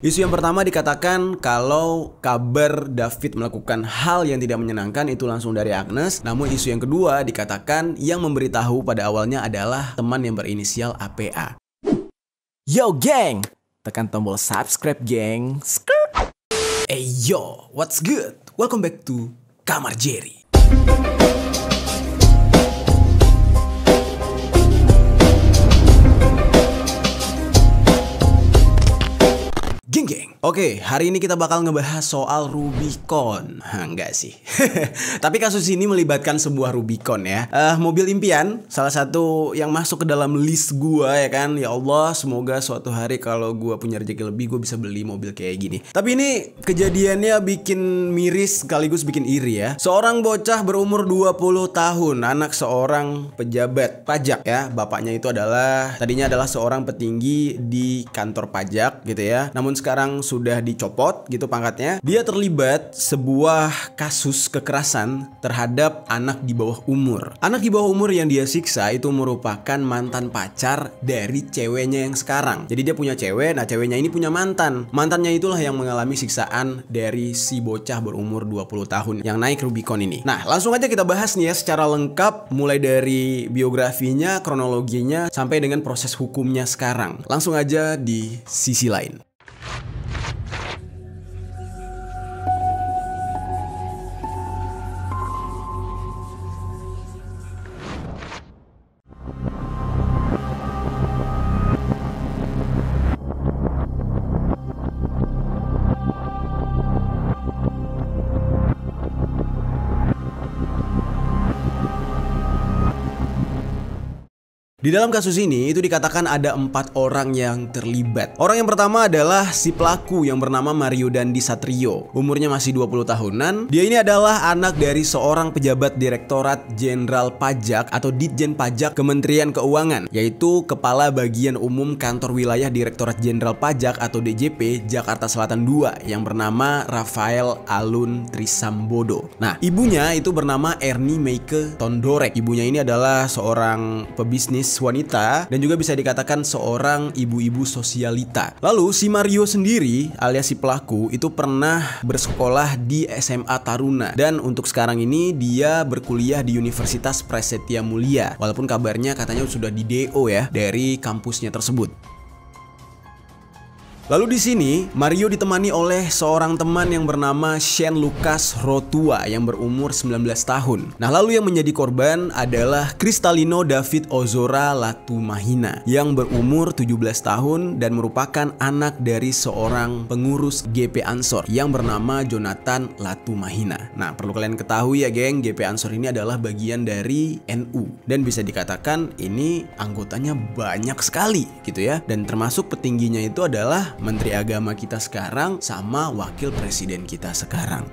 Isu yang pertama dikatakan kalau kabar David melakukan hal yang tidak menyenangkan itu langsung dari Agnes. Namun isu yang kedua dikatakan yang memberitahu pada awalnya adalah teman yang berinisial APA. Yo geng, tekan tombol subscribe geng. Hey yo, what's good? Welcome back to Kamar Jerry. Geng. Oke, hari ini kita bakal ngebahas soal Rubicon. Enggak sih. Tapi kasus ini melibatkan sebuah Rubicon ya. Mobil impian, salah satu yang masuk ke dalam list gua ya kan. Ya Allah, semoga suatu hari kalau gua punya rezeki lebih gua bisa beli mobil kayak gini. Tapi ini kejadiannya bikin miris sekaligus bikin iri ya. Seorang bocah berumur 20 tahun, anak seorang pejabat pajak ya. Bapaknya itu tadinya adalah seorang petinggi di kantor pajak gitu ya. Namun sekarang sudah dicopot gitu pangkatnya. Dia terlibat sebuah kasus kekerasan terhadap anak di bawah umur. Anak di bawah umur yang dia siksa itu merupakan mantan pacar dari ceweknya yang sekarang. Jadi dia punya cewek, nah ceweknya ini punya mantan. Mantannya itulah yang mengalami siksaan dari si bocah berumur 20 tahun yang naik Rubicon ini. Nah, langsung aja kita bahas nih ya secara lengkap, mulai dari biografinya, kronologinya, sampai dengan proses hukumnya sekarang. Langsung aja di sisi lain. Di dalam kasus ini itu dikatakan ada 4 orang yang terlibat. Orang yang pertama adalah si pelaku yang bernama Mario Dandi Satrio. Umurnya masih 20 tahunan. Dia ini adalah anak dari seorang pejabat Direktorat Jenderal Pajak atau Ditjen Pajak Kementerian Keuangan, yaitu Kepala Bagian Umum Kantor Wilayah Direktorat Jenderal Pajak atau DJP Jakarta Selatan 2 yang bernama Rafael Alun Trisambodo. Nah, ibunya itu bernama Ernie Meike Tondorek. Ibunya ini adalah seorang pebisnis wanita dan juga bisa dikatakan seorang ibu-ibu sosialita. Lalu si Mario sendiri alias si pelaku itu pernah bersekolah di SMA Taruna dan untuk sekarang ini dia berkuliah di Universitas Prasetya Mulia. Walaupun kabarnya katanya sudah di DO ya dari kampusnya tersebut. Lalu di sini Mario ditemani oleh seorang teman yang bernama Shane Lucas Rotua yang berumur 19 tahun. Nah, lalu yang menjadi korban adalah Kristalino David Ozora Latumahina yang berumur 17 tahun dan merupakan anak dari seorang pengurus GP Ansor yang bernama Jonathan Latumahina. Nah, perlu kalian ketahui ya geng, GP Ansor ini adalah bagian dari NU dan bisa dikatakan ini anggotanya banyak sekali gitu ya. Dan termasuk petingginya itu adalah Menteri Agama kita sekarang sama Wakil Presiden kita sekarang.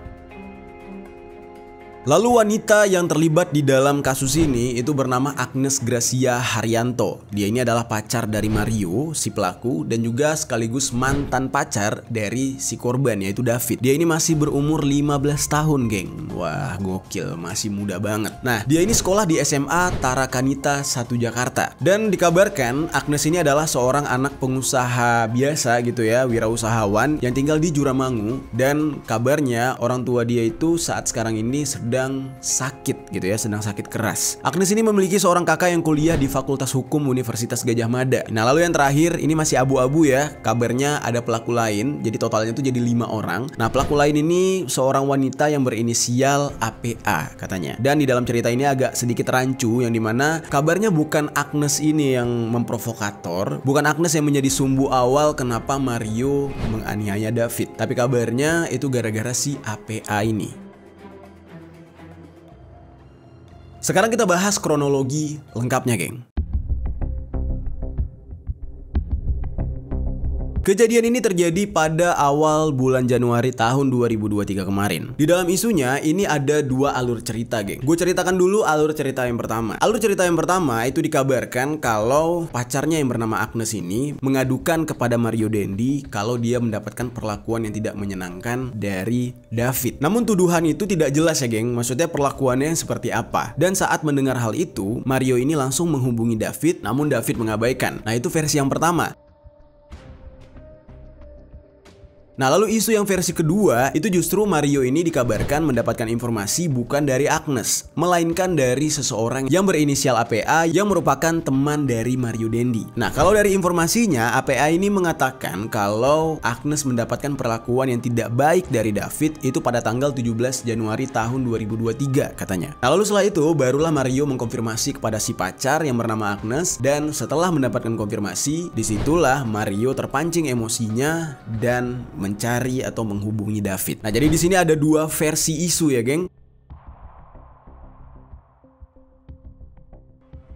Lalu wanita yang terlibat di dalam kasus ini itu bernama Agnes Gracia Haryanto. Dia ini adalah pacar dari Mario, si pelaku, dan juga sekaligus mantan pacar dari si korban yaitu David. Dia ini masih berumur 15 tahun, geng. Wah, gokil, masih muda banget. Nah, dia ini sekolah di SMA Tarakanita 1 Jakarta. Dan dikabarkan Agnes ini adalah seorang anak pengusaha biasa gitu ya, wirausahawan yang tinggal di Juramangu, dan kabarnya orang tua dia itu saat sekarang ini sedang sakit gitu ya, sedang sakit keras. Agnes ini memiliki seorang kakak yang kuliah di Fakultas Hukum Universitas Gadjah Mada. Nah, lalu yang terakhir ini masih abu-abu ya. Kabarnya ada pelaku lain. Jadi totalnya itu jadi 5 orang. Nah, pelaku lain ini seorang wanita yang berinisial APA katanya. Dan di dalam cerita ini agak sedikit rancu yang dimana kabarnya bukan Agnes ini yang memprovokator, bukan Agnes yang menjadi sumbu awal kenapa Mario menganiaya David. Tapi kabarnya itu gara-gara si APA ini. Sekarang kita bahas kronologi lengkapnya, geng. Kejadian ini terjadi pada awal bulan Januari tahun 2023 kemarin. Di dalam isunya ini ada 2 alur cerita, geng. Gue ceritakan dulu alur cerita yang pertama. Alur cerita yang pertama itu dikabarkan kalau pacarnya yang bernama Agnes ini mengadukan kepada Mario Dandi kalau dia mendapatkan perlakuan yang tidak menyenangkan dari David. Namun tuduhan itu tidak jelas ya, geng. Maksudnya perlakuannya seperti apa. Dan saat mendengar hal itu, Mario ini langsung menghubungi David, namun David mengabaikan. Nah, itu versi yang pertama. Nah, lalu isu yang versi kedua itu justru Mario ini dikabarkan mendapatkan informasi bukan dari Agnes, melainkan dari seseorang yang berinisial APA yang merupakan teman dari Mario Dendi. Nah, kalau dari informasinya, APA ini mengatakan kalau Agnes mendapatkan perlakuan yang tidak baik dari David itu pada tanggal 17 Januari tahun 2023 katanya. Nah, lalu setelah itu barulah Mario mengkonfirmasi kepada si pacar yang bernama Agnes, dan setelah mendapatkan konfirmasi, disitulah Mario terpancing emosinya dan mencari atau menghubungi David. Nah, jadi di sini ada dua versi isu ya, geng.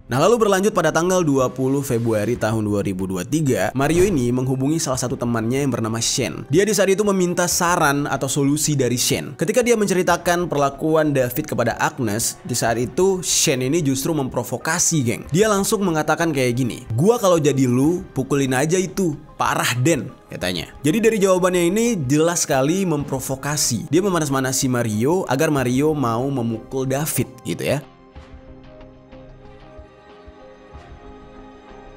Nah, lalu berlanjut pada tanggal 20 Februari tahun 2023, Mario ini menghubungi salah satu temannya yang bernama Shen. Dia di saat itu meminta saran atau solusi dari Shen. Ketika dia menceritakan perlakuan David kepada Agnes, di saat itu Shen ini justru memprovokasi, geng. Dia langsung mengatakan kayak gini, "Gua kalau jadi lu, pukulin aja itu. Parah Den," katanya. Jadi dari jawabannya ini jelas sekali memprovokasi. Dia memanas-manasi Mario agar Mario mau memukul David gitu ya.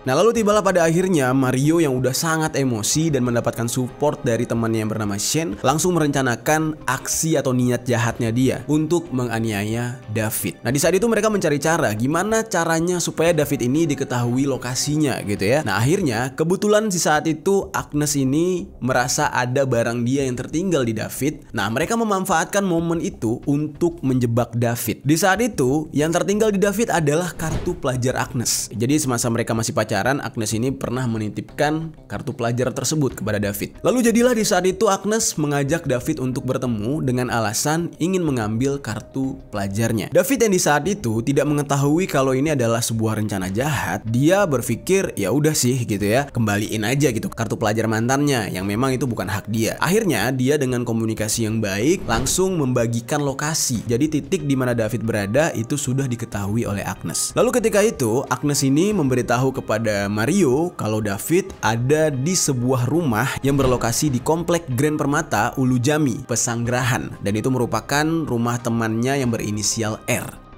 Nah, lalu tibalah pada akhirnya Mario yang udah sangat emosi dan mendapatkan support dari temannya yang bernama Shen langsung merencanakan aksi atau niat jahatnya dia untuk menganiaya David. Nah, di saat itu mereka mencari cara gimana caranya supaya David ini diketahui lokasinya gitu ya. Nah, akhirnya kebetulan di saat itu Agnes ini merasa ada barang dia yang tertinggal di David. Nah, mereka memanfaatkan momen itu untuk menjebak David. Di saat itu yang tertinggal di David adalah kartu pelajar Agnes. Jadi semasa mereka masih pacaran, Agnes ini pernah menitipkan kartu pelajar tersebut kepada David. Lalu jadilah di saat itu Agnes mengajak David untuk bertemu dengan alasan ingin mengambil kartu pelajarnya. David yang di saat itu tidak mengetahui kalau ini adalah sebuah rencana jahat. Dia berpikir ya udah sih gitu ya, kembaliin aja gitu kartu pelajar mantannya yang memang itu bukan hak dia. Akhirnya dia dengan komunikasi yang baik langsung membagikan lokasi. Jadi titik di mana David berada itu sudah diketahui oleh Agnes. Lalu ketika itu Agnes ini memberitahu kepada Mario kalau David ada di sebuah rumah yang berlokasi di komplek Grand Permata Ulu Jami, Pesanggerahan, dan itu merupakan rumah temannya yang berinisial R.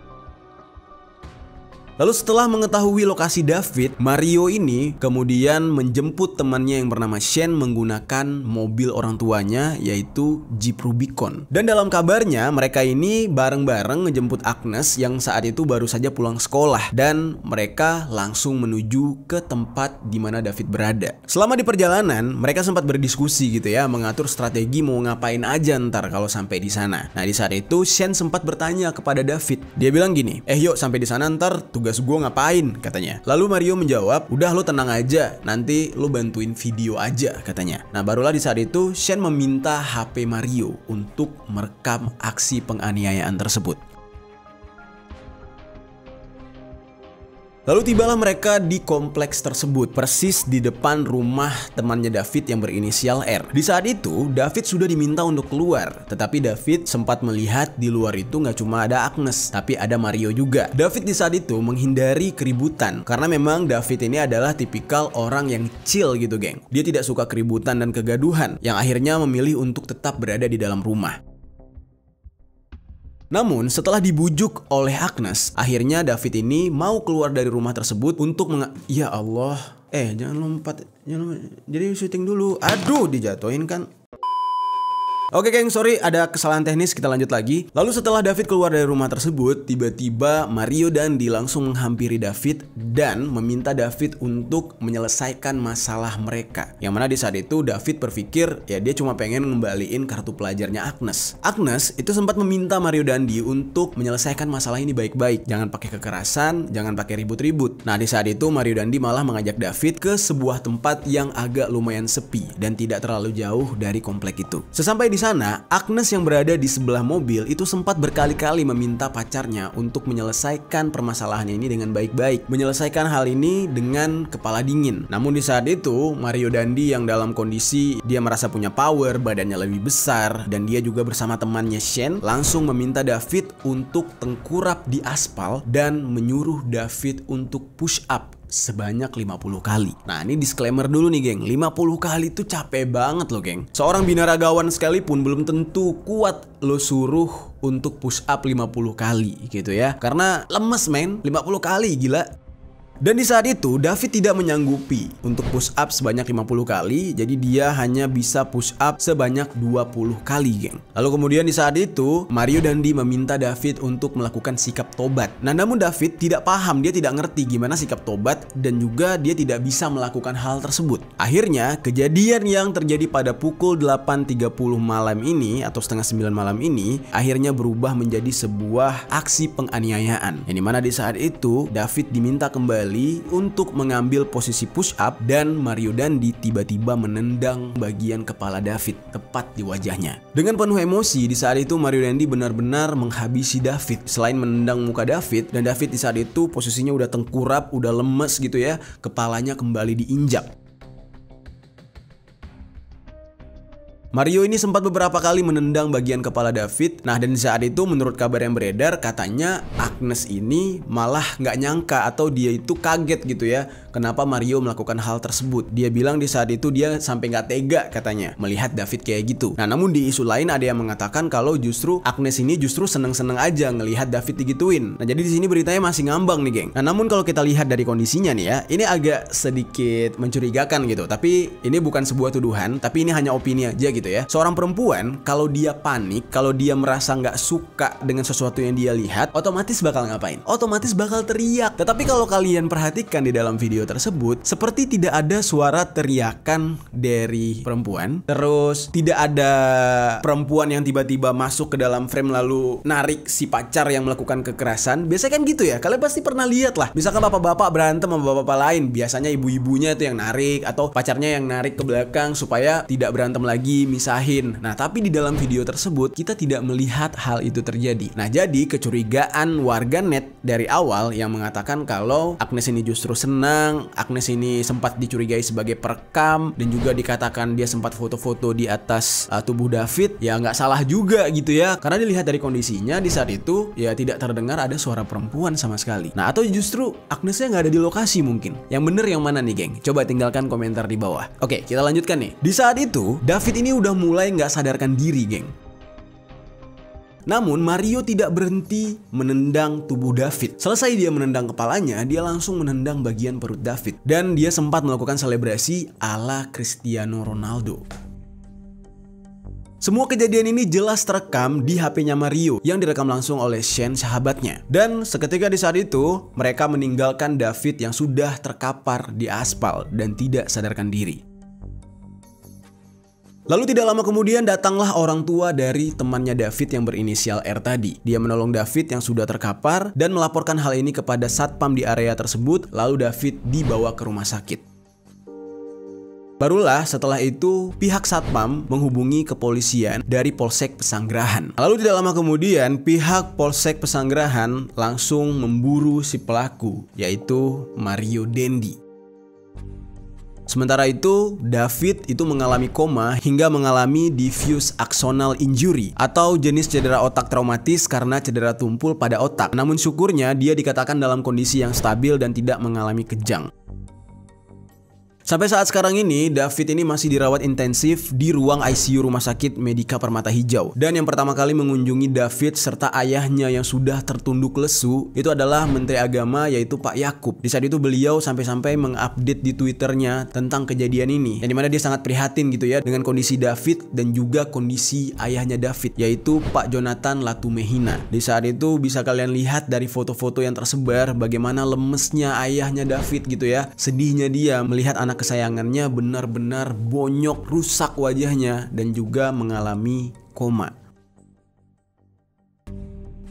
Lalu setelah mengetahui lokasi David, Mario ini kemudian menjemput temannya yang bernama Shen menggunakan mobil orang tuanya yaitu Jeep Rubicon. Dan dalam kabarnya mereka ini bareng-bareng ngejemput Agnes yang saat itu baru saja pulang sekolah, dan mereka langsung menuju ke tempat di mana David berada. Selama di perjalanan mereka sempat berdiskusi gitu ya, mengatur strategi mau ngapain aja ntar kalau sampai di sana. Nah, di saat itu Shen sempat bertanya kepada David. Dia bilang gini, yuk sampai di sana ntar tugas gue ngapain katanya. Lalu Mario menjawab, udah lo tenang aja, nanti lo bantuin video aja katanya. Nah, barulah di saat itu Shen meminta HP Mario untuk merekam aksi penganiayaan tersebut. Lalu tibalah mereka di kompleks tersebut, persis di depan rumah temannya David yang berinisial R. Di saat itu, David sudah diminta untuk keluar, tetapi David sempat melihat di luar itu nggak cuma ada Agnes, tapi ada Mario juga. David di saat itu menghindari keributan, karena memang David ini adalah tipikal orang yang chill gitu, geng. Dia tidak suka keributan dan kegaduhan, yang akhirnya memilih untuk tetap berada di dalam rumah. Namun setelah dibujuk oleh Agnes, akhirnya David ini mau keluar dari rumah tersebut untuk ya Allah, jangan lompat, jadi syuting dulu. Aduh, dijatuhin kan. Oke geng, sorry ada kesalahan teknis, kita lanjut lagi. Lalu setelah David keluar dari rumah tersebut, tiba-tiba Mario Dandi langsung menghampiri David dan meminta David untuk menyelesaikan masalah mereka. Yang mana di saat itu David berpikir ya dia cuma pengen ngembaliin kartu pelajarnya Agnes. Agnes itu sempat meminta Mario Dandi untuk menyelesaikan masalah ini baik-baik. Jangan pakai kekerasan, jangan pakai ribut-ribut. Nah, di saat itu Mario Dandi malah mengajak David ke sebuah tempat yang agak lumayan sepi dan tidak terlalu jauh dari komplek itu. Sesampai di sana, Agnes yang berada di sebelah mobil itu sempat berkali-kali meminta pacarnya untuk menyelesaikan permasalahan ini dengan baik-baik, menyelesaikan hal ini dengan kepala dingin. Namun di saat itu, Mario Dandi yang dalam kondisi dia merasa punya power, badannya lebih besar, dan dia juga bersama temannya Shen langsung meminta David untuk tengkurap di aspal dan menyuruh David untuk push up sebanyak 50 kali. Nah, ini disclaimer dulu nih, geng. 50 kali itu capek banget loh, geng. Seorang binaragawan sekalipun belum tentu kuat lo suruh untuk push up 50 kali gitu ya. Karena lemes, men. 50 kali, gila. Dan di saat itu David tidak menyanggupi untuk push up sebanyak 50 kali, jadi dia hanya bisa push up sebanyak 20 kali, geng. Lalu kemudian di saat itu Mario Dandi meminta David untuk melakukan sikap tobat. Nah, namun David tidak paham, dia tidak ngerti gimana sikap tobat dan juga dia tidak bisa melakukan hal tersebut. Akhirnya kejadian yang terjadi pada pukul 8.30 malam ini atau setengah 9 malam ini akhirnya berubah menjadi sebuah aksi penganiayaan. Yang dimana di saat itu David diminta kembali untuk mengambil posisi push up dan Mario Dandi tiba-tiba menendang bagian kepala David tepat di wajahnya. Dengan penuh emosi di saat itu Mario Dandi benar-benar menghabisi David. Selain menendang muka David, dan David di saat itu posisinya udah tengkurap, udah lemes gitu ya, kepalanya kembali diinjak. Mario ini sempat beberapa kali menendang bagian kepala David. Nah, dan di saat itu menurut kabar yang beredar katanya Agnes ini malah nggak nyangka atau dia itu kaget gitu ya kenapa Mario melakukan hal tersebut. Dia bilang di saat itu dia sampai nggak tega katanya melihat David kayak gitu. Nah, namun di isu lain ada yang mengatakan kalau justru Agnes ini justru seneng-seneng aja ngelihat David digituin. Nah, jadi di sini beritanya masih ngambang nih, geng. Nah, namun kalau kita lihat dari kondisinya nih ya, ini agak sedikit mencurigakan gitu. Tapi ini bukan sebuah tuduhan, tapi ini hanya opini aja gitu ya. Seorang perempuan kalau dia panik, kalau dia merasa nggak suka dengan sesuatu yang dia lihat, otomatis bakal ngapain? Otomatis bakal teriak. Tetapi kalau kalian perhatikan di dalam video tersebut, seperti tidak ada suara teriakan dari perempuan. Terus tidak ada perempuan yang tiba-tiba masuk ke dalam frame lalu narik si pacar yang melakukan kekerasan. Biasanya kan gitu ya, kalian pasti pernah lihat lah. Misalkan bapak-bapak berantem sama bapak-bapak lain, biasanya ibu-ibunya itu yang narik atau pacarnya yang narik ke belakang supaya tidak berantem lagi, misahin. Nah, tapi di dalam video tersebut kita tidak melihat hal itu terjadi. Nah, jadi kecurigaan warganet dari awal yang mengatakan kalau Agnes ini justru senang, Agnes ini sempat dicurigai sebagai perekam, dan juga dikatakan dia sempat foto-foto di atas tubuh David, ya nggak salah juga gitu ya. Karena dilihat dari kondisinya di saat itu ya tidak terdengar ada suara perempuan sama sekali. Nah, atau justru Agnesnya nggak ada di lokasi mungkin. Yang bener yang mana nih, geng? Coba tinggalkan komentar di bawah. Oke, kita lanjutkan nih. Di saat itu David ini udah mulai nggak sadarkan diri, geng. Namun Mario tidak berhenti menendang tubuh David. Selesai dia menendang kepalanya, dia langsung menendang bagian perut David. Dan dia sempat melakukan selebrasi ala Cristiano Ronaldo. Semua kejadian ini jelas terekam di HP-nya Mario yang direkam langsung oleh Shane, sahabatnya. Dan seketika di saat itu, mereka meninggalkan David yang sudah terkapar di aspal dan tidak sadarkan diri. Lalu tidak lama kemudian datanglah orang tua dari temannya David yang berinisial R tadi. Dia menolong David yang sudah terkapar dan melaporkan hal ini kepada satpam di area tersebut. Lalu David dibawa ke rumah sakit. Barulah setelah itu pihak satpam menghubungi kepolisian dari Polsek Pesanggerahan. Lalu tidak lama kemudian pihak Polsek Pesanggerahan langsung memburu si pelaku, yaitu Mario Dandi. Sementara itu, David itu mengalami koma hingga mengalami diffuse axonal injury atau jenis cedera otak traumatis karena cedera tumpul pada otak. Namun syukurnya dia dikatakan dalam kondisi yang stabil dan tidak mengalami kejang. Sampai saat sekarang ini, David ini masih dirawat intensif di ruang ICU Rumah Sakit Medika Permata Hijau. Dan yang pertama kali mengunjungi David serta ayahnya yang sudah tertunduk lesu itu adalah Menteri Agama, yaitu Pak Yakub. Di saat itu beliau sampai-sampai mengupdate di Twitternya tentang kejadian ini, yang dimana dia sangat prihatin gitu ya dengan kondisi David dan juga kondisi ayahnya David, yaitu Pak Jonathan Latumehina. Di saat itu bisa kalian lihat dari foto-foto yang tersebar bagaimana lemesnya ayahnya David gitu ya. Sedihnya dia melihat anak kesayangannya benar-benar bonyok, rusak wajahnya, dan juga mengalami koma.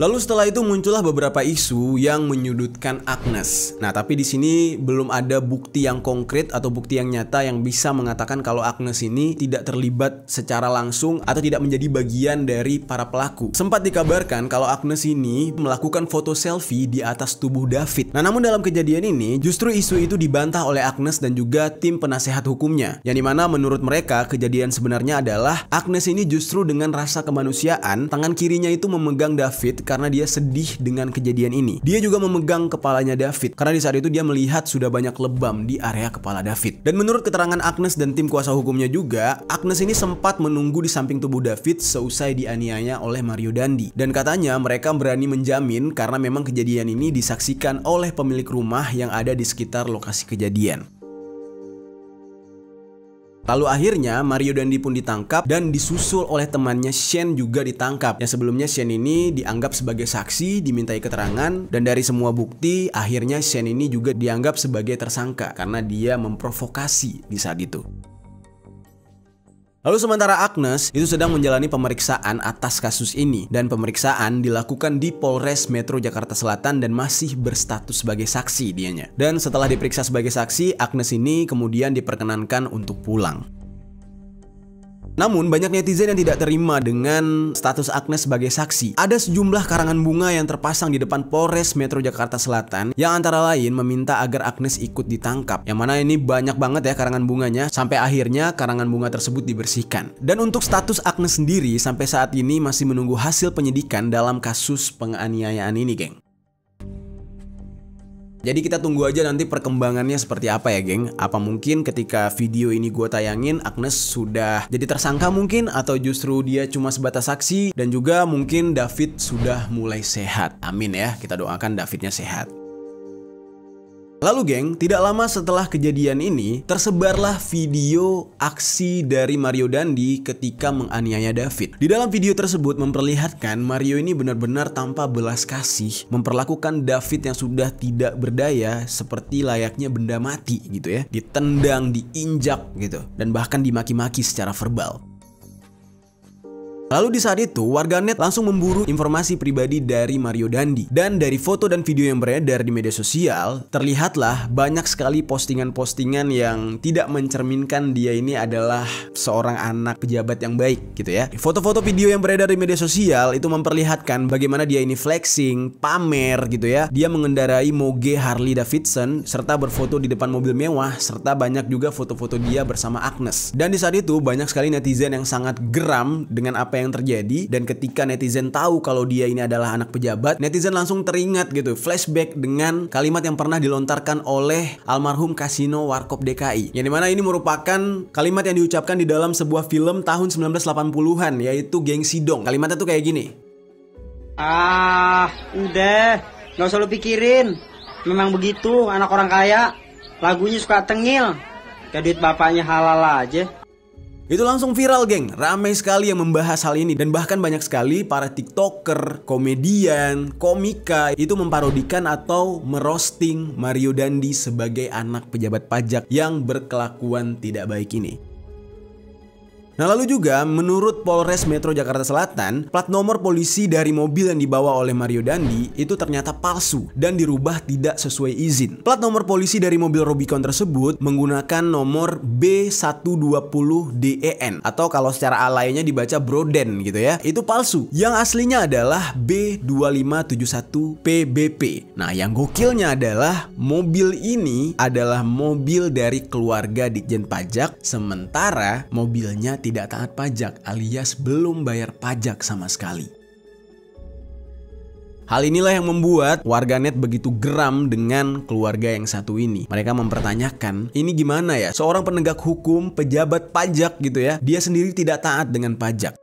Lalu setelah itu muncullah beberapa isu yang menyudutkan Agnes. Nah, tapi di sini belum ada bukti yang konkret atau bukti yang nyata yang bisa mengatakan kalau Agnes ini tidak terlibat secara langsung atau tidak menjadi bagian dari para pelaku. Sempat dikabarkan kalau Agnes ini melakukan foto selfie di atas tubuh David. Nah, namun dalam kejadian ini justru isu itu dibantah oleh Agnes dan juga tim penasehat hukumnya. Yang dimana menurut mereka kejadian sebenarnya adalah Agnes ini justru dengan rasa kemanusiaan, tangan kirinya itu memegang David karena dia sedih dengan kejadian ini. Dia juga memegang kepalanya David karena di saat itu dia melihat sudah banyak lebam di area kepala David. Dan menurut keterangan Agnes dan tim kuasa hukumnya juga, Agnes ini sempat menunggu di samping tubuh David seusai dianiaya oleh Mario Dandi. Dan katanya mereka berani menjamin karena memang kejadian ini disaksikan oleh pemilik rumah yang ada di sekitar lokasi kejadian. Lalu akhirnya Mario Dandi pun ditangkap dan disusul oleh temannya Shane juga ditangkap. Yang sebelumnya Shane ini dianggap sebagai saksi, dimintai keterangan, dan dari semua bukti akhirnya Shane ini juga dianggap sebagai tersangka karena dia memprovokasi di saat itu. Lalu sementara Agnes itu sedang menjalani pemeriksaan atas kasus ini, dan pemeriksaan dilakukan di Polres Metro Jakarta Selatan dan masih berstatus sebagai saksi dianya. Dan setelah diperiksa sebagai saksi, Agnes ini kemudian diperkenankan untuk pulang. Namun banyak netizen yang tidak terima dengan status Agnes sebagai saksi. Ada sejumlah karangan bunga yang terpasang di depan Polres Metro Jakarta Selatan yang antara lain meminta agar Agnes ikut ditangkap. Yang mana ini banyak banget ya karangan bunganya, sampai akhirnya karangan bunga tersebut dibersihkan. Dan untuk status Agnes sendiri sampai saat ini masih menunggu hasil penyidikan dalam kasus penganiayaan ini, geng. Jadi kita tunggu aja nanti perkembangannya seperti apa ya, geng. Apa mungkin ketika video ini gue tayangin Agnes sudah jadi tersangka mungkin, atau justru dia cuma sebatas saksi, dan juga mungkin David sudah mulai sehat. Amin ya, kita doakan Davidnya sehat. Lalu geng, tidak lama setelah kejadian ini, tersebarlah video aksi dari Mario Dandi ketika menganiaya David. Di dalam video tersebut memperlihatkan Mario ini benar-benar tanpa belas kasih memperlakukan David yang sudah tidak berdaya seperti layaknya benda mati gitu ya. Ditendang, diinjak gitu, dan bahkan dimaki-maki secara verbal. Lalu di saat itu, warganet langsung memburu informasi pribadi dari Mario Dandi. Dan dari foto dan video yang beredar di media sosial, terlihatlah banyak sekali postingan-postingan yang tidak mencerminkan dia ini adalah seorang anak pejabat yang baik gitu ya. Foto-foto video yang beredar di media sosial itu memperlihatkan bagaimana dia ini flexing, pamer gitu ya. Dia mengendarai moge Harley Davidson serta berfoto di depan mobil mewah, serta banyak juga foto-foto dia bersama Agnes. Dan di saat itu banyak sekali netizen yang sangat geram dengan apa yang terjadi, dan ketika netizen tahu kalau dia ini adalah anak pejabat, netizen langsung teringat gitu, flashback dengan kalimat yang pernah dilontarkan oleh almarhum Kasino Warkop DKI, yang dimana ini merupakan kalimat yang diucapkan di dalam sebuah film tahun 1980-an, yaitu Gengsi Dong. Kalimatnya tuh kayak gini. Udah, gak usah lu pikirin. Memang begitu anak orang kaya, lagunya suka tengil, kayak duit bapaknya halal aja. Itu langsung viral, geng. Ramai sekali yang membahas hal ini, dan bahkan banyak sekali para TikToker, komedian, komika itu memparodikan atau merosting Mario Dandi sebagai anak pejabat pajak yang berkelakuan tidak baik ini. Nah lalu juga menurut Polres Metro Jakarta Selatan, plat nomor polisi dari mobil yang dibawa oleh Mario Dandi itu ternyata palsu dan dirubah tidak sesuai izin. Plat nomor polisi dari mobil Rubicon tersebut menggunakan nomor B120DEN, atau kalau secara alainya dibaca Broden gitu ya. Itu palsu. Yang aslinya adalah B2571PBP. Nah yang gokilnya adalah mobil ini adalah mobil dari keluarga Ditjen Pajak, sementara mobilnya tidak taat pajak alias belum bayar pajak sama sekali. Hal inilah yang membuat warganet begitu geram dengan keluarga yang satu ini. Mereka mempertanyakan, ini gimana ya? Seorang penegak hukum, pejabat pajak gitu ya, dia sendiri tidak taat dengan pajak.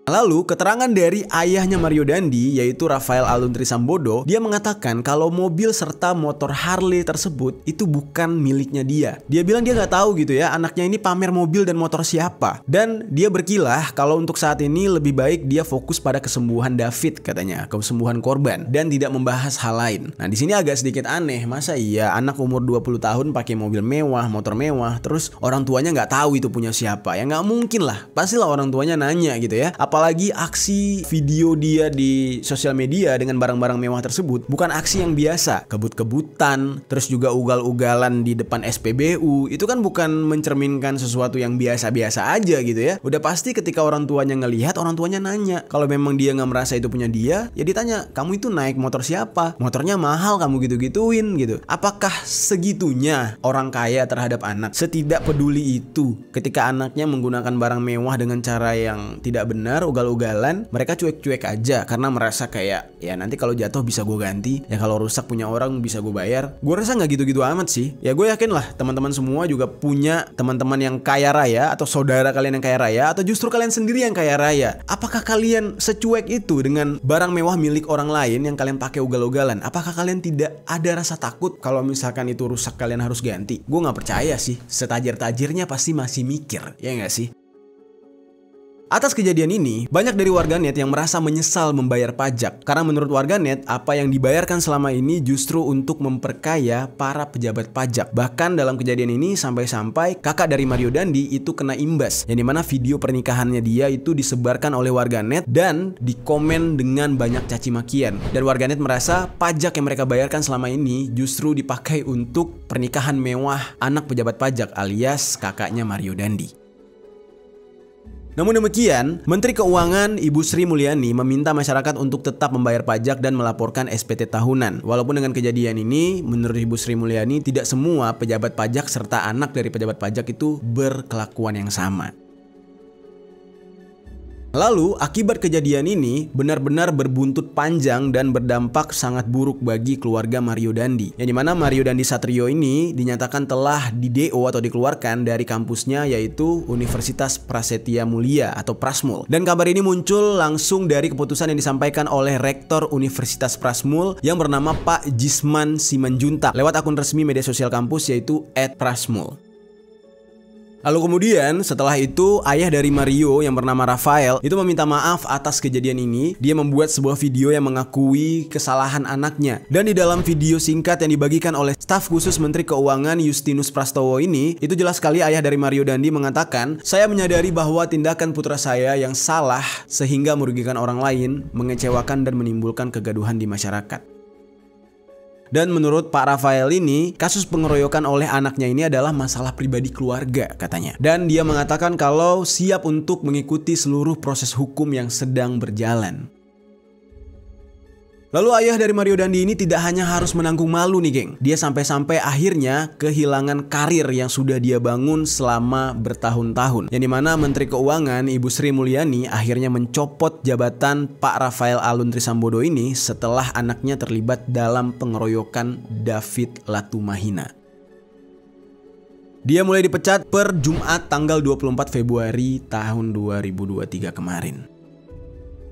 Lalu keterangan dari ayahnya Mario Dandi, yaitu Rafael Aluntri Sambodo, dia mengatakan kalau mobil serta motor Harley tersebut itu bukan miliknya dia. Dia bilang dia nggak tahu gitu ya, anaknya ini pamer mobil dan motor siapa. Dan dia berkilah kalau untuk saat ini lebih baik dia fokus pada kesembuhan David katanya, kesembuhan korban, dan tidak membahas hal lain. Nah di sini agak sedikit aneh, masa iya anak umur 20 tahun pakai mobil mewah, motor mewah, terus orang tuanya nggak tahu itu punya siapa? Ya nggak mungkin lah, pastilah orang tuanya nanya gitu ya. Apalagi aksi video dia di sosial media dengan barang-barang mewah tersebut bukan aksi yang biasa. Kebut-kebutan, terus juga ugal-ugalan di depan SPBU, itu kan bukan mencerminkan sesuatu yang biasa-biasa aja gitu ya. Udah pasti ketika orang tuanya ngelihat, orang tuanya nanya. Kalau memang dia nggak merasa itu punya dia, ya ditanya, kamu itu naik motor siapa? Motornya mahal, kamu gitu-gituin gitu. Apakah segitunya orang kaya terhadap anak? Setidak peduli itu ketika anaknya menggunakan barang mewah dengan cara yang tidak benar, benar ugal-ugalan, mereka cuek-cuek aja karena merasa kayak ya nanti kalau jatuh bisa gue ganti, ya kalau rusak punya orang bisa gue bayar. Gue rasa nggak gitu-gitu amat sih. Ya gue yakin lah teman-teman semua juga punya teman-teman yang kaya raya atau saudara kalian yang kaya raya atau justru kalian sendiri yang kaya raya. Apakah kalian secuek itu dengan barang mewah milik orang lain yang kalian pakai ugal-ugalan? Apakah kalian tidak ada rasa takut kalau misalkan itu rusak kalian harus ganti? Gue nggak percaya sih. Setajir-tajirnya pasti masih mikir, ya nggak sih? Atas kejadian ini, banyak dari warganet yang merasa menyesal membayar pajak. Karena menurut warganet, apa yang dibayarkan selama ini justru untuk memperkaya para pejabat pajak. Bahkan dalam kejadian ini sampai-sampai kakak dari Mario Dandi itu kena imbas. Yang dimana video pernikahannya dia itu disebarkan oleh warganet dan dikomen dengan banyak caci makian. Dan warganet merasa pajak yang mereka bayarkan selama ini justru dipakai untuk pernikahan mewah anak pejabat pajak alias kakaknya Mario Dandi. Namun demikian, Menteri Keuangan Ibu Sri Mulyani meminta masyarakat untuk tetap membayar pajak dan melaporkan SPT tahunan. Walaupun dengan kejadian ini, menurut Ibu Sri Mulyani, tidak semua pejabat pajak serta anak dari pejabat pajak itu berkelakuan yang sama. Lalu, akibat kejadian ini benar-benar berbuntut panjang dan berdampak sangat buruk bagi keluarga Mario Dandi. Yang dimana Mario Dandi Satrio ini dinyatakan telah di-DO atau dikeluarkan dari kampusnya yaitu Universitas Prasetya Mulia atau Prasmul. Dan kabar ini muncul langsung dari keputusan yang disampaikan oleh Rektor Universitas Prasmul yang bernama Pak Jisman Simanjuntak lewat akun resmi media sosial kampus yaitu @prasmul. Lalu kemudian setelah itu ayah dari Mario yang bernama Rafael itu meminta maaf atas kejadian ini. Dia membuat sebuah video yang mengakui kesalahan anaknya. Dan di dalam video singkat yang dibagikan oleh staf khusus Menteri Keuangan Justinus Prastowo ini, itu jelas sekali ayah dari Mario Dandi mengatakan, "Saya menyadari bahwa tindakan putra saya yang salah sehingga merugikan orang lain, mengecewakan dan menimbulkan kegaduhan di masyarakat." Dan menurut Pak Rafael ini, kasus pengeroyokan oleh anaknya ini adalah masalah pribadi keluarga katanya. Dan dia mengatakan kalau siap untuk mengikuti seluruh proses hukum yang sedang berjalan. Lalu ayah dari Mario Dandi ini tidak hanya harus menanggung malu nih geng. Dia sampai-sampai akhirnya kehilangan karir yang sudah dia bangun selama bertahun-tahun. Yang dimana Menteri Keuangan Ibu Sri Mulyani akhirnya mencopot jabatan Pak Rafael Alun Trisambodo ini setelah anaknya terlibat dalam pengeroyokan David Latumahina. Dia mulai dipecat per Jumat tanggal 24 Februari tahun 2023 kemarin.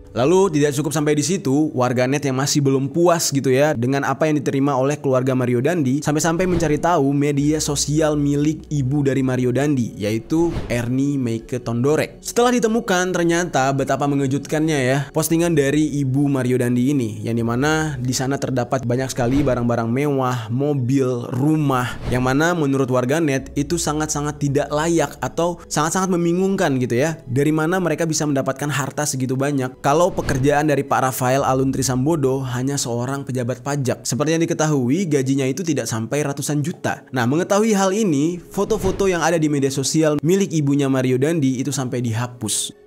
Lalu tidak cukup sampai di situ, warganet yang masih belum puas gitu ya dengan apa yang diterima oleh keluarga Mario Dandi sampai-sampai mencari tahu media sosial milik ibu dari Mario Dandi yaitu Ernie Meike Tondorek. Setelah ditemukan ternyata betapa mengejutkannya ya postingan dari ibu Mario Dandi ini yang dimana di sana terdapat banyak sekali barang-barang mewah, mobil, rumah yang mana menurut warganet itu sangat-sangat tidak layak atau sangat-sangat membingungkan gitu ya. Dari mana mereka bisa mendapatkan harta segitu banyak kalau pekerjaan dari Pak Rafael Alun Trisambodo hanya seorang pejabat pajak. Seperti yang diketahui, gajinya itu tidak sampai ratusan juta. Nah, mengetahui hal ini, foto-foto yang ada di media sosial milik ibunya Mario Dandi itu sampai dihapus.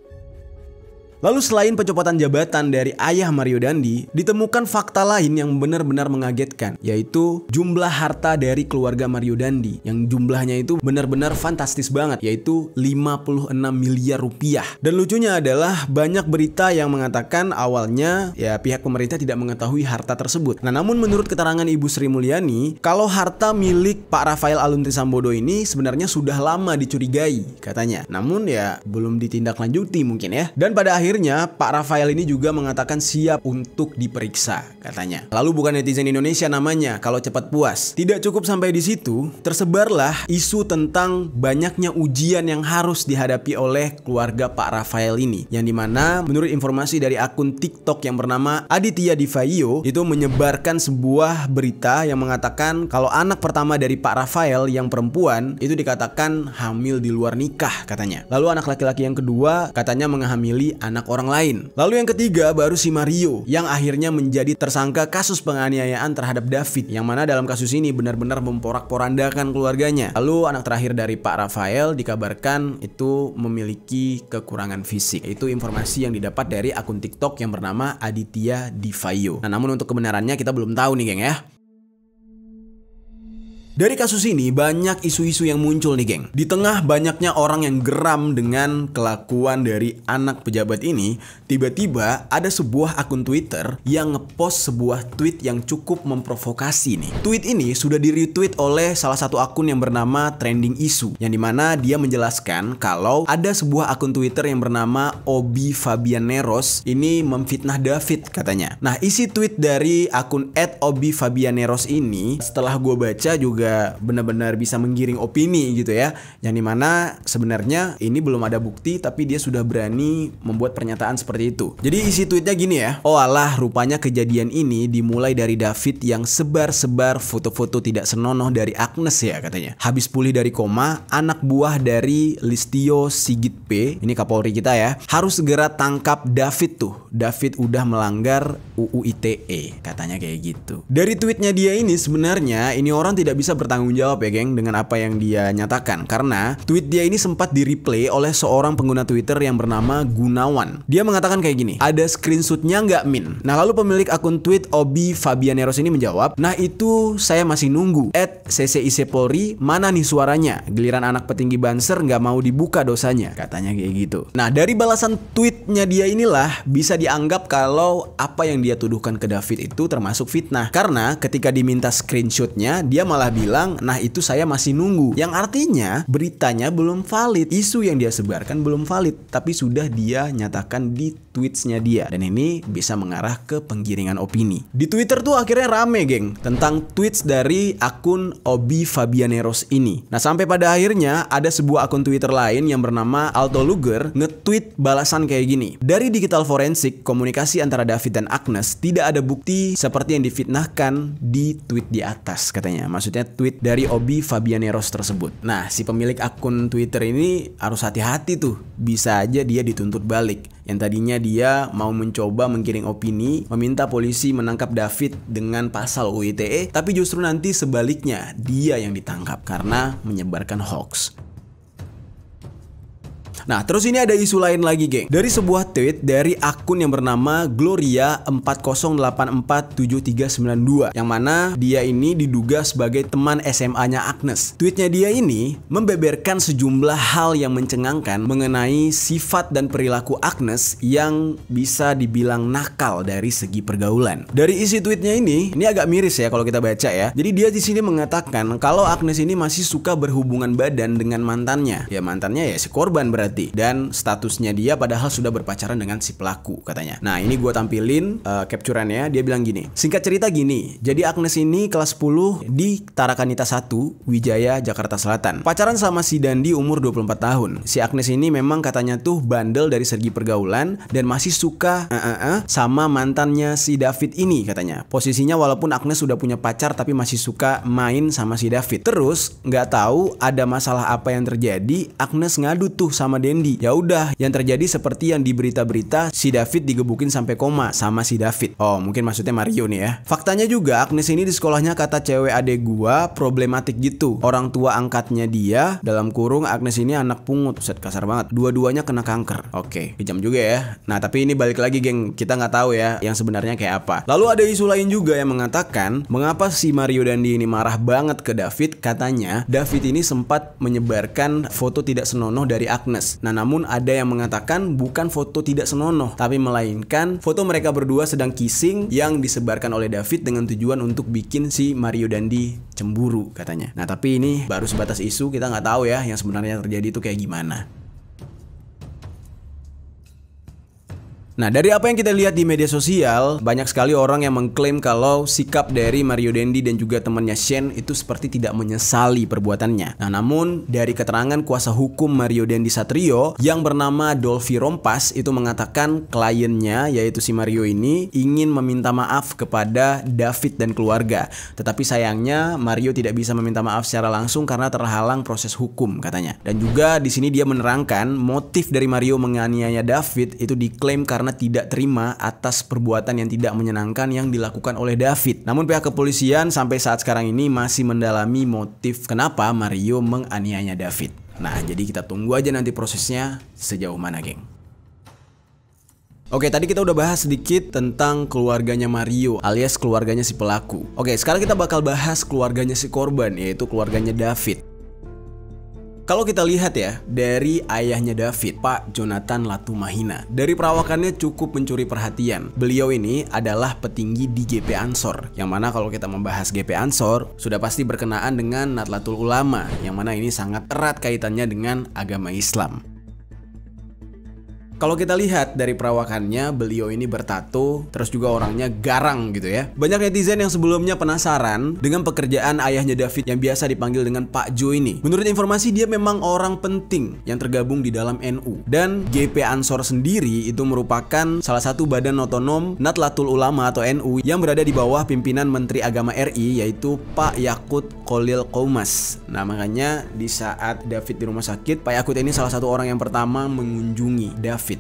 Lalu selain pencopotan jabatan dari ayah Mario Dandi, ditemukan fakta lain yang benar-benar mengagetkan, yaitu jumlah harta dari keluarga Mario Dandi yang jumlahnya itu benar-benar fantastis banget, yaitu 56 miliar rupiah. Dan lucunya adalah banyak berita yang mengatakan awalnya ya pihak pemerintah tidak mengetahui harta tersebut. Nah, namun menurut keterangan Ibu Sri Mulyani, kalau harta milik Pak Rafael Alun Trisambodo ini sebenarnya sudah lama dicurigai katanya. Namun ya belum ditindaklanjuti mungkin ya. Dan pada akhirnya Pak Rafael ini juga mengatakan siap untuk diperiksa katanya. Lalu bukan netizen Indonesia namanya kalau cepat puas. Tidak cukup sampai di situ, tersebarlah isu tentang banyaknya ujian yang harus dihadapi oleh keluarga Pak Rafael ini. Yang dimana menurut informasi dari akun TikTok yang bernama Aditya Divayo itu menyebarkan sebuah berita yang mengatakan kalau anak pertama dari Pak Rafael yang perempuan itu dikatakan hamil di luar nikah katanya. Lalu anak laki-laki yang kedua katanya menghamili anak orang lain. Lalu yang ketiga baru si Mario yang akhirnya menjadi tersangka kasus penganiayaan terhadap David, yang mana dalam kasus ini benar-benar memporak-porandakan keluarganya. Lalu anak terakhir dari Pak Rafael dikabarkan itu memiliki kekurangan fisik. Itu informasi yang didapat dari akun TikTok yang bernama Aditya Divayo. Nah, namun untuk kebenarannya kita belum tahu nih geng ya. Dari kasus ini banyak isu-isu yang muncul nih geng. Di tengah banyaknya orang yang geram dengan kelakuan dari anak pejabat ini, tiba-tiba ada sebuah akun Twitter yang ngepost sebuah tweet yang cukup memprovokasi nih. Tweet ini sudah di-retweet oleh salah satu akun yang bernama Trending Issue, yang dimana dia menjelaskan kalau ada sebuah akun Twitter yang bernama Obi Fabianeros ini memfitnah David katanya. Nah, isi tweet dari akun @obifabianeros ini setelah gue baca juga benar-benar bisa menggiring opini gitu ya, yang dimana sebenarnya ini belum ada bukti tapi dia sudah berani membuat pernyataan seperti itu. Jadi isi tweetnya gini ya, oh alah, rupanya kejadian ini dimulai dari David yang sebar-sebar foto-foto tidak senonoh dari Agnes ya katanya. Habis pulih dari koma, anak buah dari Listio Sigit P, ini Kapolri kita ya, harus segera tangkap David tuh. David udah melanggar UU ITE katanya kayak gitu. Dari tweetnya dia ini sebenarnya ini orang tidak bisa bertanggung jawab ya geng dengan apa yang dia nyatakan, karena tweet dia ini sempat di-replay oleh seorang pengguna Twitter yang bernama Gunawan. Dia mengatakan kayak gini, ada screenshotnya nggak Min? Nah lalu pemilik akun tweet Obi Fabianeros ini menjawab, nah itu saya masih nunggu @CCIC Polri, mana nih suaranya? Giliran anak petinggi Banser nggak mau dibuka dosanya, katanya kayak gitu. Nah dari balasan tweetnya dia inilah bisa dianggap kalau apa yang dia tuduhkan ke David itu termasuk fitnah, karena ketika diminta screenshotnya dia malah bilang, nah itu saya masih nunggu, yang artinya beritanya belum valid, isu yang dia sebarkan belum valid, tapi sudah dia nyatakan di tweetsnya dia, dan ini bisa mengarah ke penggiringan opini. Di Twitter tuh akhirnya rame geng tentang tweets dari akun Obi Fabianeros ini. Nah sampai pada akhirnya ada sebuah akun Twitter lain yang bernama Alto Luger nge-tweet balasan kayak gini, dari digital forensik komunikasi antara David dan Agnes tidak ada bukti seperti yang difitnahkan di tweet di atas katanya, maksudnya tweet dari Obi Fabianeros tersebut. Nah si pemilik akun Twitter ini harus hati-hati tuh, bisa aja dia dituntut balik. Yang tadinya dia mau mencoba menggiring opini, meminta polisi menangkap David dengan pasal UU ITE, tapi justru nanti sebaliknya dia yang ditangkap karena menyebarkan hoax. Nah terus ini ada isu lain lagi geng, dari sebuah tweet dari akun yang bernama Gloria 40847392, yang mana dia ini diduga sebagai teman SMA-nya Agnes. Tweetnya dia ini membeberkan sejumlah hal yang mencengangkan mengenai sifat dan perilaku Agnes yang bisa dibilang nakal dari segi pergaulan. Dari isi tweetnya ini agak miris ya kalau kita baca ya. Jadi dia di sini mengatakan kalau Agnes ini masih suka berhubungan badan dengan mantannya. Ya mantannya ya si korban berarti. Dan statusnya dia padahal sudah berpacaran dengan si pelaku katanya. Nah ini gue tampilin capturannya. Dia bilang gini, singkat cerita gini, jadi Agnes ini kelas 10 di Tarakanita 1 Wijaya Jakarta Selatan, pacaran sama si Dandi umur 24 tahun. Si Agnes ini memang katanya tuh bandel dari segi pergaulan dan masih suka sama mantannya si David ini katanya. Posisinya walaupun Agnes sudah punya pacar tapi masih suka main sama si David. Terus nggak tahu ada masalah apa yang terjadi, Agnes ngadu tuh sama Dendi. Ya udah, yang terjadi seperti yang di berita-berita, si David digebukin sampai koma sama si David. Oh, mungkin maksudnya Mario nih ya. Faktanya juga Agnes ini di sekolahnya kata cewek adek gua problematik gitu. Orang tua angkatnya dia, dalam kurung Agnes ini anak pungut, set kasar banget. Dua-duanya kena kanker. Oke, kejam juga ya. Nah, tapi ini balik lagi geng, kita nggak tahu ya yang sebenarnya kayak apa. Lalu ada isu lain juga yang mengatakan mengapa si Mario Dandi ini marah banget ke David. Katanya David ini sempat menyebarkan foto tidak senonoh dari Agnes. Nah namun ada yang mengatakan bukan foto tidak senonoh, tapi melainkan foto mereka berdua sedang kissing yang disebarkan oleh David dengan tujuan untuk bikin si Mario Dandi cemburu katanya. Nah tapi ini baru sebatas isu, kita nggak tahu ya yang sebenarnya terjadi itu kayak gimana. Nah dari apa yang kita lihat di media sosial, banyak sekali orang yang mengklaim kalau sikap dari Mario Dandi dan juga temannya Shane itu seperti tidak menyesali perbuatannya. Nah namun dari keterangan kuasa hukum Mario Dandi Satrio yang bernama Dolphy Rompas itu mengatakan kliennya yaitu si Mario ini ingin meminta maaf kepada David dan keluarga. Tetapi sayangnya Mario tidak bisa meminta maaf secara langsung karena terhalang proses hukum katanya. Dan juga di sini dia menerangkan motif dari Mario menganiaya David itu diklaim karena tidak terima atas perbuatan yang tidak menyenangkan yang dilakukan oleh David. Namun pihak kepolisian sampai saat sekarang ini masih mendalami motif kenapa Mario menganiaya David. Nah jadi kita tunggu aja nanti prosesnya sejauh mana geng. Oke, tadi kita udah bahas sedikit tentang keluarganya Mario alias keluarganya si pelaku. Oke, sekarang kita bakal bahas keluarganya si korban, yaitu keluarganya David. Kalau kita lihat ya, dari ayahnya David, Pak Jonathan Latumahina, dari perawakannya cukup mencuri perhatian. Beliau ini adalah petinggi di GP Ansor, yang mana kalau kita membahas GP Ansor, sudah pasti berkenaan dengan Nahdlatul Ulama, yang mana ini sangat erat kaitannya dengan agama Islam. Kalau kita lihat dari perawakannya, beliau ini bertato, terus juga orangnya garang gitu ya. Banyak netizen yang sebelumnya penasaran dengan pekerjaan ayahnya David yang biasa dipanggil dengan Pak Jo ini. Menurut informasi, dia memang orang penting yang tergabung di dalam NU. Dan GP Ansor sendiri itu merupakan salah satu badan otonom Nahdlatul Ulama atau NU yang berada di bawah pimpinan Menteri Agama RI, yaitu Pak Yakut Kholil Qoumas. Nah, makanya di saat David di rumah sakit, Pak Yakut ini salah satu orang yang pertama mengunjungi David.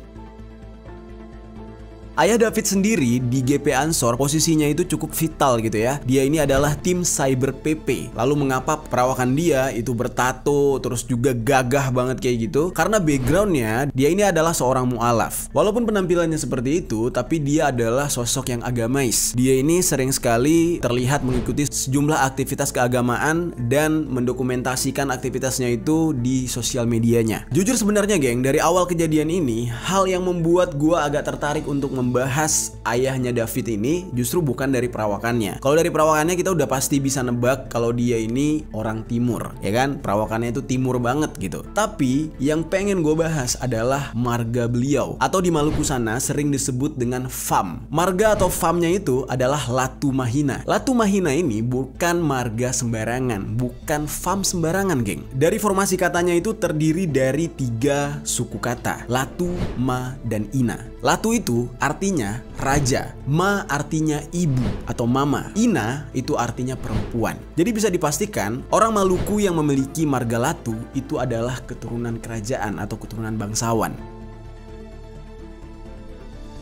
Ayah David sendiri di GP Ansor posisinya itu cukup vital gitu ya. Dia ini adalah tim Cyber PP. Lalu mengapa perawakan dia itu bertato terus juga gagah banget kayak gitu? Karena backgroundnya dia ini adalah seorang mu'alaf. Walaupun penampilannya seperti itu, tapi dia adalah sosok yang agamais. Dia ini sering sekali terlihat mengikuti sejumlah aktivitas keagamaan dan mendokumentasikan aktivitasnya itu di sosial medianya. Jujur sebenarnya geng, dari awal kejadian ini, hal yang membuat gua agak tertarik untuk membahas ayahnya David ini justru bukan dari perawakannya. Kalau dari perawakannya kita udah pasti bisa nebak kalau dia ini orang timur, ya kan? Perawakannya itu timur banget gitu. Tapi yang pengen gue bahas adalah marga beliau, atau di Maluku sana sering disebut dengan fam. Marga atau famnya itu adalah Latumahina. Latumahina ini bukan marga sembarangan, bukan fam sembarangan geng. Dari formasi katanya itu terdiri dari 3 suku kata, Latu, Ma, dan Ina. Latu itu artinya raja, Ma artinya ibu atau mama, Ina itu artinya perempuan. Jadi bisa dipastikan orang Maluku yang memiliki marga Latu itu adalah keturunan kerajaan atau keturunan bangsawan.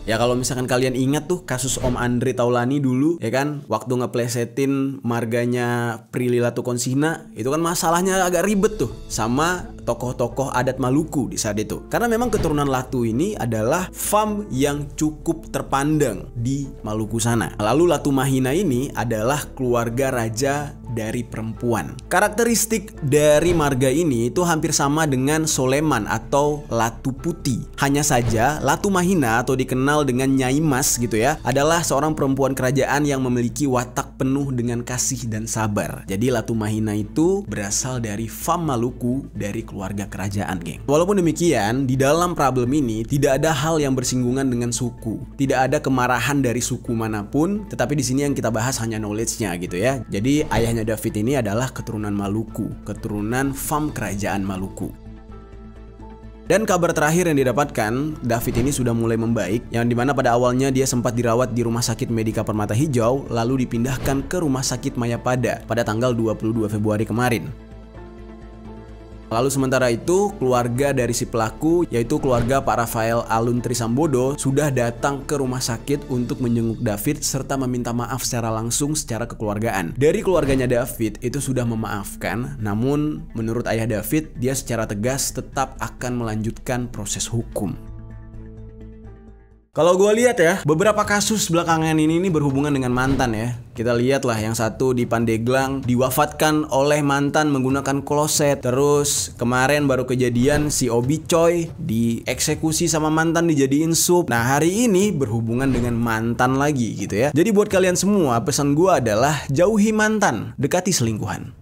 Ya kalau misalkan kalian ingat tuh kasus Om Andre Taulani dulu, ya kan, waktu ngeplesetin marganya Prilly Latukonsina, itu kan masalahnya agak ribet tuh sama tokoh-tokoh adat Maluku di saat itu. Karena memang keturunan Latu ini adalah fam yang cukup terpandang di Maluku sana. Lalu Latumahina ini adalah keluarga raja dari perempuan. Karakteristik dari marga ini itu hampir sama dengan Soleman atau Latu Putih. Hanya saja Latumahina atau dikenal dengan Nyai Mas gitu ya, adalah seorang perempuan kerajaan yang memiliki watak penuh dengan kasih dan sabar. Jadi Latumahina itu berasal dari fam Maluku, dari keluarga kerajaan, geng. Walaupun demikian, di dalam problem ini tidak ada hal yang bersinggungan dengan suku. Tidak ada kemarahan dari suku manapun, tetapi di sini yang kita bahas hanya knowledge-nya gitu ya. Jadi ayahnya David ini adalah keturunan Maluku, keturunan fam kerajaan Maluku. Dan kabar terakhir yang didapatkan, David ini sudah mulai membaik, yang dimana pada awalnya dia sempat dirawat di Rumah Sakit Medika Permata Hijau, lalu dipindahkan ke Rumah Sakit Mayapada pada tanggal 22 Februari kemarin. Lalu sementara itu, keluarga dari si pelaku, yaitu keluarga Pak Rafael Alun Trisambodo, sudah datang ke rumah sakit untuk menjenguk David serta meminta maaf secara langsung secara kekeluargaan. Dari keluarganya David itu sudah memaafkan, namun menurut ayah David, dia secara tegas tetap akan melanjutkan proses hukum. Kalau gue lihat ya, beberapa kasus belakangan ini berhubungan dengan mantan ya. Kita lihat lah, yang satu di Pandeglang diwafatkan oleh mantan menggunakan kloset. Terus kemarin baru kejadian si Obi Coy dieksekusi sama mantan dijadiin sup. Nah hari ini berhubungan dengan mantan lagi gitu ya. Jadi buat kalian semua, pesan gue adalah jauhi mantan, dekati selingkuhan.